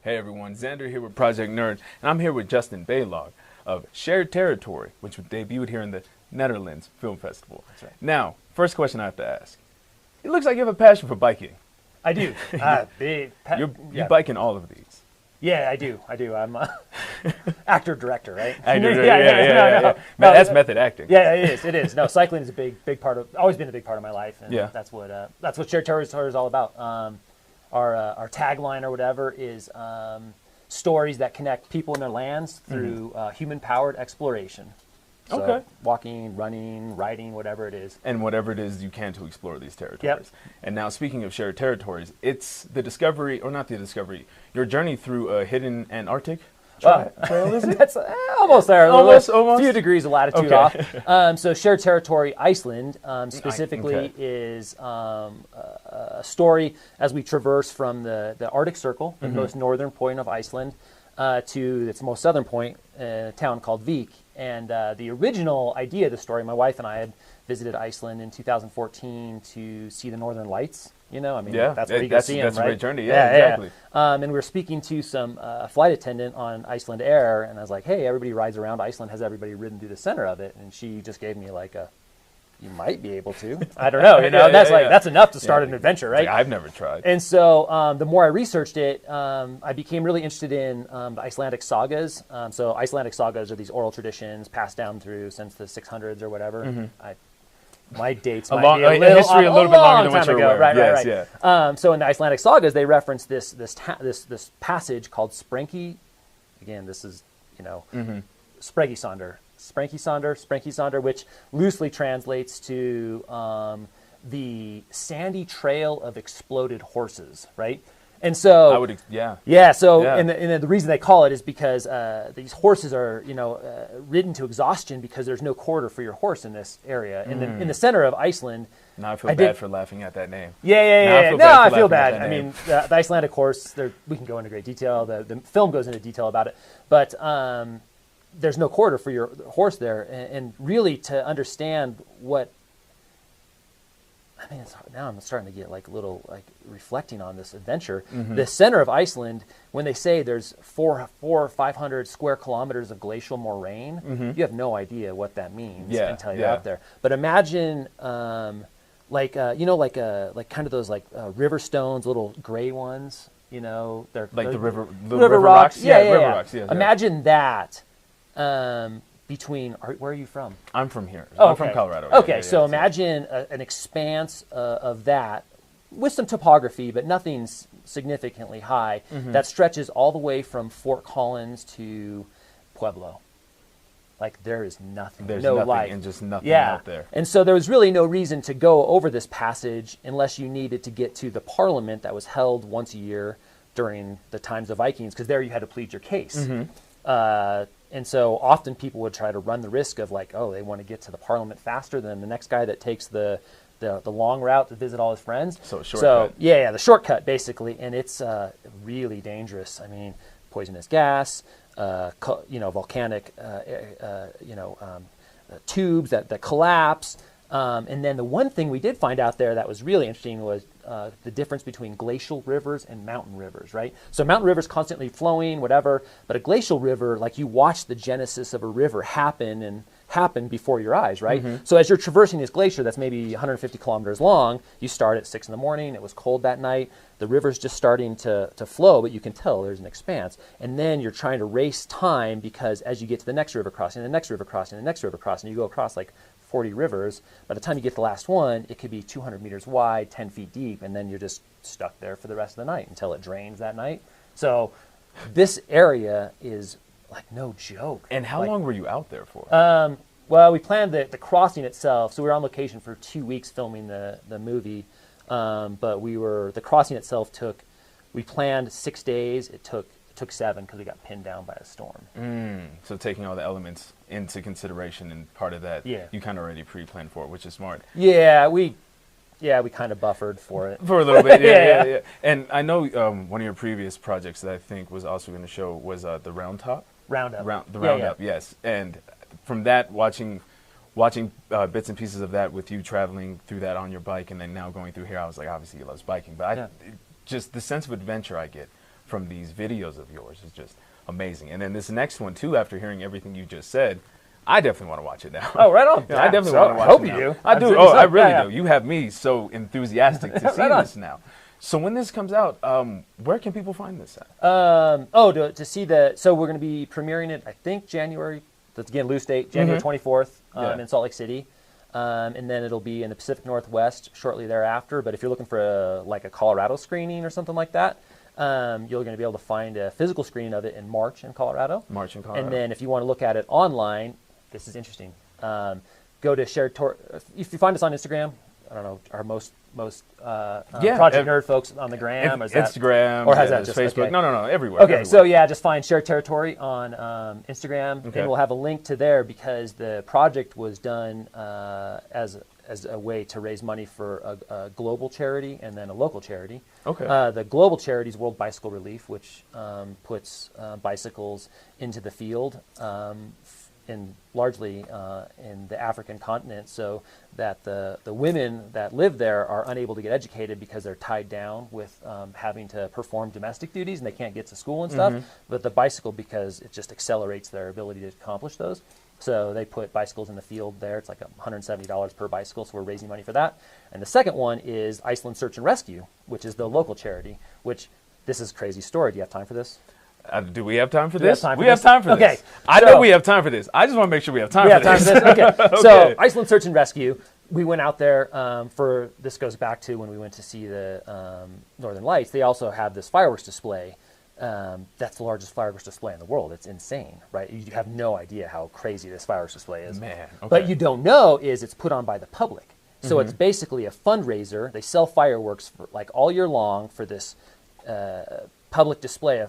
Hey everyone, Xander here with Project Nerd, and I'm here with Justin Balog of Shared Territory, which debuted here in the Nederlands Film Festival. That's right. Now, first question I have to ask. It looks like you have a passion for biking. I do. You bike in all of these. Yeah, I do. I'm actor director, right? Yeah. Man, that's method acting. Yeah, it is. No, cycling is a big part of. Always been a big part of my life, and that's what Shared Territory is all about. Our tagline or whatever is stories that connect people and their lands through human-powered exploration. So Okay. Walking, running, riding, whatever it is. And whatever it is you can to explore these territories. Yep. And now, speaking of shared territories, it's the discovery, or not the discovery, your journey through a hidden Antarctic trail, is it? That's almost there. Almost. A few degrees of latitude Okay. off. So Shared Territory, Iceland, specifically is a story as we traverse from the Arctic Circle, the most northern point of Iceland, to its most southern point, a town called Vik. And the original idea of the story, my wife and I had visited Iceland in 2014 to see the Northern Lights. You know, I mean, that's where you can see them, right? That's a great journey, exactly. And we were speaking to some flight attendant on Iceland Air, and I was like, hey, everybody rides around Iceland. Has everybody ridden through the center of it? And she just gave me like you might be able to. I don't know. That's enough to start an adventure, right? I've never tried. And so the more I researched it, I became really interested in the Icelandic sagas. So Icelandic sagas are these oral traditions passed down through since the 600s or whatever. My dates might be a little bit longer than what you're aware. Right. Yeah. So in the Icelandic sagas, they reference this passage called Sprengi. Again, this is Sprengisandr, which loosely translates to the sandy trail of exploded horses, right? And so, and the reason they call it is because these horses are, ridden to exhaustion because there's no quarter for your horse in this area. In the center of Iceland. Now I feel bad for laughing at that name. Yeah. I feel bad. I mean, the Icelandic horse, we can go into great detail. The film goes into detail about it. But there's no quarter for your horse there. And really to understand what... I mean, now I'm starting to get reflecting on this adventure. The center of Iceland, when they say there's 400 or 500 square kilometers of glacial moraine, you have no idea what that means until you're out there. But imagine, kind of those river stones, little gray ones. They're like the river rocks. River rocks. Yeah. Imagine that. Where are you from? I'm from here. I'm from Colorado. Okay, so imagine an expanse of that with some topography, but nothing significantly high, that stretches all the way from Fort Collins to Pueblo. Like there is nothing, there's no nothing life. and just nothing out there. And so there was really no reason to go over this passage unless you needed to get to the parliament that was held once a year during the times of Vikings, because there you had to plead your case. And so often people would try to run the risk of they want to get to the parliament faster than the next guy that takes the long route to visit all his friends. So shortcut. The shortcut basically, and it's really dangerous. I mean, poisonous gas, volcanic, tubes that collapse. And then the one thing we did find out there that was really interesting was the difference between glacial rivers and mountain rivers, right? So mountain rivers constantly flowing, whatever, but a glacial river, you watch the genesis of a river happen before your eyes, right? So as you're traversing this glacier that's maybe 150 kilometers long, you start at 6 a.m, it was cold that night, the river's just starting to flow, but you can tell there's an expanse. And then you're trying to race time because as you get to the next river crossing, the next river crossing, the next river crossing, you go across 40 rivers. By the time you get to the last one, it could be 200 meters wide, 10 feet deep, and then you're just stuck there for the rest of the night until it drains that night. So this area is no joke. And how long were you out there for? Well, we planned the crossing itself, so we were on location for 2 weeks filming the movie, but the crossing itself we planned 6 days, it took 7 because we got pinned down by a storm. So taking all the elements into consideration, and part of that, you kind of already pre-planned for it, which is smart. Yeah, we kind of buffered for it. For a little bit, yeah. And I know one of your previous projects that I think was also going to show was the Roundup. Roundup, yes. And from that, watching bits and pieces of that with you traveling through that on your bike and then now going through here, I was like, obviously he loves biking. But just the sense of adventure I get from these videos of yours is just amazing. And then this next one too, after hearing everything you just said, I definitely want to watch it now. Oh, right on. I definitely want to watch it. I hope now. you do. I do. Oh, I really do. You have me so enthusiastic to see this now. So when this comes out, where can people find this at? To see so we're going to be premiering it, I think January, that's again loose date, January 24th in Salt Lake City. And then it'll be in the Pacific Northwest shortly thereafter. But if you're looking for a Colorado screening or something like that, you're going to be able to find a physical screening of it in March in Colorado. And then if you want to look at it online, this is interesting. Go to Shared Tour. If you find us on Instagram, I don't know, our most Project Nerd folks on the gram, or Instagram, or has that just Facebook? Okay. No, everywhere. Okay, everywhere. so just find Shared Territory on Instagram, okay. and we'll have a link to there because the project was done as a way to raise money for a global charity and then a local charity. Okay. The global charity is World Bicycle Relief, which puts bicycles into the field. Largely in the African continent, so that the women that live there are unable to get educated because they're tied down with having to perform domestic duties and they can't get to school and stuff. But the bicycle, because it just accelerates their ability to accomplish those. So they put bicycles in the field there. It's like $170 per bicycle, so we're raising money for that. And the second one is Iceland Search and Rescue, which is the local charity, which this is a crazy story. Do you have time for this? Do we have time for this? We have time for this. Okay. I know we have time for this. I just want to make sure we have time for this. Okay. So Iceland Search and Rescue, we went out there this goes back to when we went to see the Northern Lights. They also have this fireworks display. That's the largest fireworks display in the world. It's insane, right? You have no idea how crazy this fireworks display is. Man. Okay. But you don't know is it's put on by the public. So it's basically a fundraiser. They sell fireworks for all year long for this public display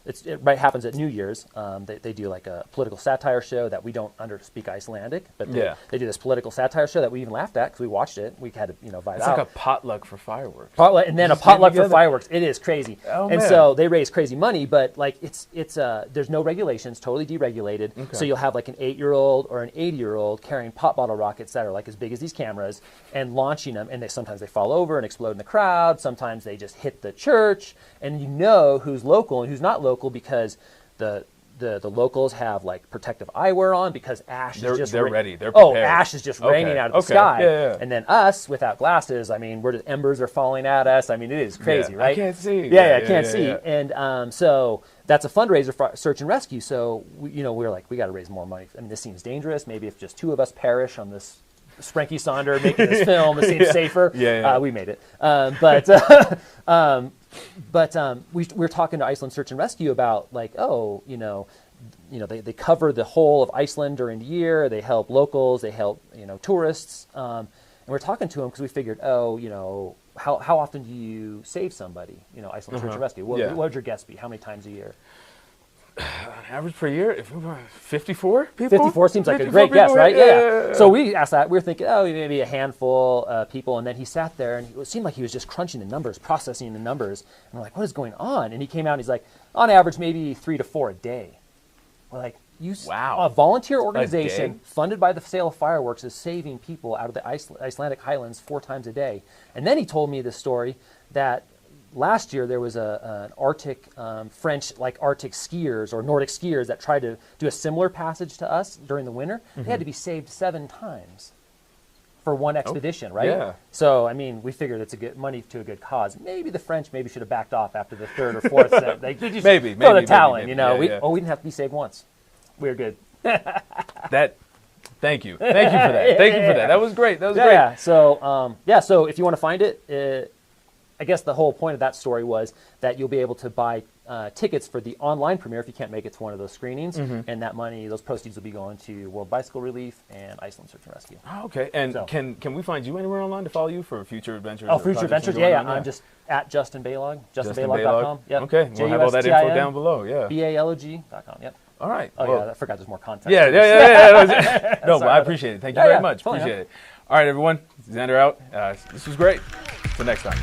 it happens at New Year's. They do a political satire show that we don't speak Icelandic, but they do this political satire show that we even laughed at because we watched it. We had to vibe it's out. It's like a potluck for fireworks. And then a potluck for fireworks. It is crazy. Oh, and man. so they raise crazy money, but it's there's no regulations, totally deregulated. Okay. So you'll have an 8-year-old or an 80-year-old carrying pop bottle rockets that are as big as these cameras and launching them, and sometimes they fall over and explode in the crowd. Sometimes they just hit the church, and who's local and who's not local because the locals have protective eyewear on because ash is just ready. They're prepared. Ash is just raining out of the sky. Yeah. And then us without glasses, embers are falling at us. It is crazy, right? I can't see. I can't see. And so that's a fundraiser for search and rescue. So we're like, we got to raise more money. This seems dangerous. Maybe if just 2 of us perish on this Spranky Sonder making this film, it seems safer. We made it. But we're talking to Iceland Search and Rescue about they cover the whole of Iceland during the year. They help locals. They help tourists. And we're talking to them because we figured, how often do you save somebody? Iceland Search and Rescue. What would your guess be? How many times a year? Average per year, 54 people? 54 seems like a great guess, right? Yeah. So we asked that. We were thinking, maybe a handful of people. And then he sat there, and it seemed like he was just crunching the numbers, processing the numbers. And we're like, what is going on? And he came out, and he's like, on average, maybe 3 to 4 a day. We're like, a volunteer organization funded by the sale of fireworks is saving people out of the Icelandic highlands 4 times a day. And then he told me this story that last year there was an Arctic French Arctic skiers or Nordic skiers that tried to do a similar passage to us during the winter. They had to be saved 7 times for one expedition, right? Yeah. So we figured it's money to a good cause. Maybe the French should have backed off after the 3rd or 4th set. They just maybe throw the towel in. We didn't have to be saved once. We were good. Thank you for that. Thank you for that. That was great. Great. Yeah. So so if you want to find it. I guess the whole point of that story was that you'll be able to buy tickets for the online premiere if you can't make it to one of those screenings, and that money, those proceeds will be going to World Bicycle Relief and Iceland Search and Rescue. Oh, okay. And can we find you anywhere online to follow you for future adventures? Oh, future adventures? Yeah. I'm just at Justin Balog, justinbalog.com. Yep. Okay. We'll have all that info down below. Yeah. BALOG.com. Yep. All right. I forgot there's more content. Yeah. No, but I appreciate it. Thank you very much. Appreciate it. All right, everyone. Xander out. This was great. Until next time.